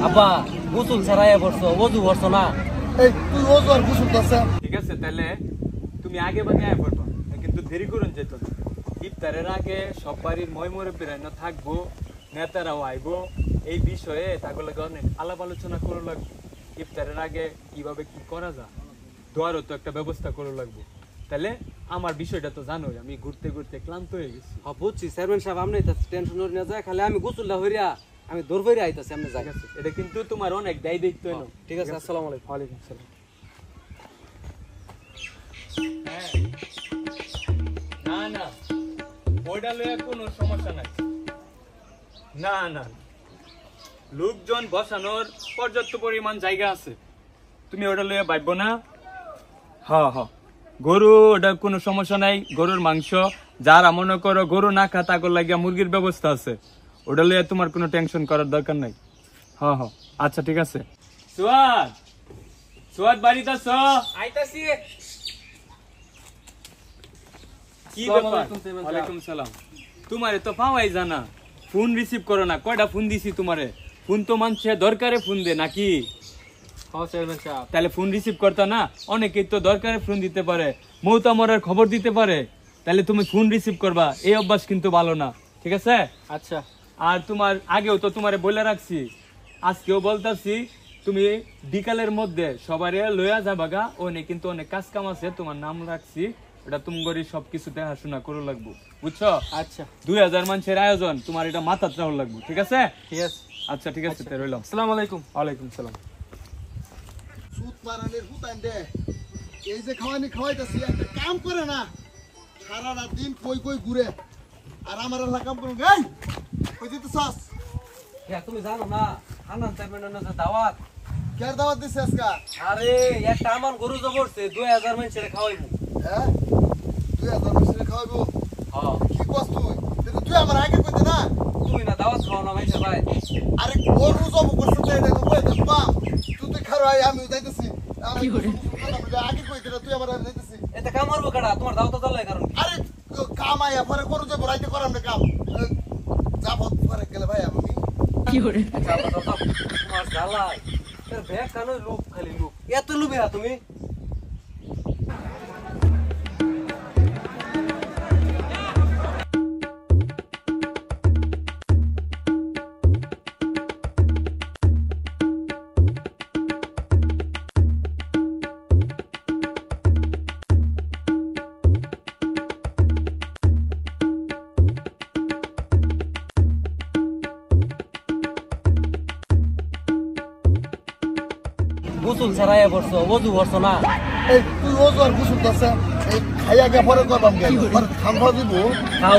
আব্বা গোসল ছাড়াই পড়ছো, ওযু করছো না? এই তুই ওযু আর গোসল করছে? ঠিক আছে, তাহলে তুমি আগে বাগে আয় পড়বা, কিন্তু দেরি করুন যেত না। ইফতারের আগে সব বাড়ির মুরব্বিরা না থাকবো, নেতারাও আইবো, এই বিষয়ে তাগুলো অনেক আলাপ আলোচনা করে লাগবো। ইফতারের আগে কিভাবে কি করা যায়, দোয়ারও তো একটা ব্যবস্থা করে লাগবো। তাহলে আমার বিষয়টা তো জানোই, আমি ঘুরতে ঘুরতে ক্লান্ত হয়ে গেছি। বুঝছি চেয়ারম্যান সাহেব, আপনি টেনশন না যায়, খালি আমি গোসলটা হইরা আমি দৌড় ফিরে আইতাছি আপনি জায়গা। এটা কিন্তু তোমার অনেক দায় দায়িত্ব। ঠিক আছে, আসসালামু আলাইকুম। ওয়ালাইকুম আসসালাম। না না, ওইটা লইয়া কোনো সমস্যা নাই। না না, লোকজন বসানোর পর্যাপ্ত পরিমাণ জায়গা আছে, তুমি ওটা লইয়া ভাববো না। হ্যাঁ হ্যাঁ, গরু ওটা কোনো সমস্যা নাই। গরুর মাংস যারা মনে করো গরু না খা তাকে লাগিয়া মুরগির ব্যবস্থা আছে, ওটা লইয়া তোমার কোনো টেনশন করার দরকার নাই। হ্যাঁ হ্যাঁ, আচ্ছা ঠিক আছে। সুয়াদ, সুয়াদ বাড়িতে আছো? আইতাছি। কি ব্যাপার? ওয়ালাইকুম সালাম। তোমারে তো পাওয়াই জানা, ফোন রিসিভ করো না। কয়টা ফোন দিছি তোমারে? ফোন তো মানুষে দরকারে ফোন দে নাকি? চেয়ারম্যান সাহেব, তাহলে ফোন রিসিভ করতা না? অনেকেই তো দরকারে ফোন দিতে পারে, মৌতা মরার খবর দিতে পারে, তাহলে তুমি ফোন রিসিভ করবা। এই অভ্যাস কিন্তু ভালো না, ঠিক আছে? আচ্ছা। আর তোমার আগেও তো তোমারে বলে রাখছি, আজকেও বলতাছি, তুমি বিকালের মধ্যে সবারে লইয়া যাবাগা। ওনে কিন্তু অনেক কাজ কাম আছে, তোমার নাম রাখছি, এটা তুমি সবকিছু দেখাশোনা করে লাগবো, বুঝছো? আচ্ছা, 2000 মানুষের আয়োজন, তোমার এটা মাথাত রাখা লাগবো, ঠিক আছে? ঠিক আছে। আচ্ছা ঠিক আছে, রইলাম। আসসালামু আলাইকুম। ওয়ালাইকুম সালাম। সুত মারানের হুতান দে, এই যে খাওয়াইতাছি একটা কাম করে না, সারা রাত দিন কই কই ঘুরে, আর আমার এলাকা কাম করুন। এই কই দিতেছস? তুমি জানো না হান্নান চেয়ারম্যানের যে দাওয়াত? কের দাওয়াত দিছে আজকা? আরে একটা আমার গরু জবরছে 2000 মানুষের খাওয়াইবো। হ্যাঁ 2000 মানুষের খাওয়াইবো? হ্যাঁ। কি কস তুই? কিন্তু তুই আমার আগে কইতে না। তুমি না দাওয়াত খাও না মাইসা ভাই? আরে গরু জব করছ তো এটা তো কই দেখবা, তুই খারাই আমি যাইতেছি। কি করে আগে কইতে না, তুই আমার আগে যাইতেছি। এতে কাম করবো কাটা, তোমার দাওয়াত চলে কারণ আরে কাম আয়া পরে গরু জব রাইতে করাম না কাম, যাব পরে গেলে ভাই আমি কি করে তোমার জ্বালাই এর ব্যাগ কানো লুক, খালি লুক, এত লুবে তুমি? গোসল ছাড়াই পড়ছো, ওযু করছো না? এই তুই ওযু আর গোসল করছে? এই খাইয়া গে পরে করবাম গে, পরে খাম খাওয়া দিব। খাও।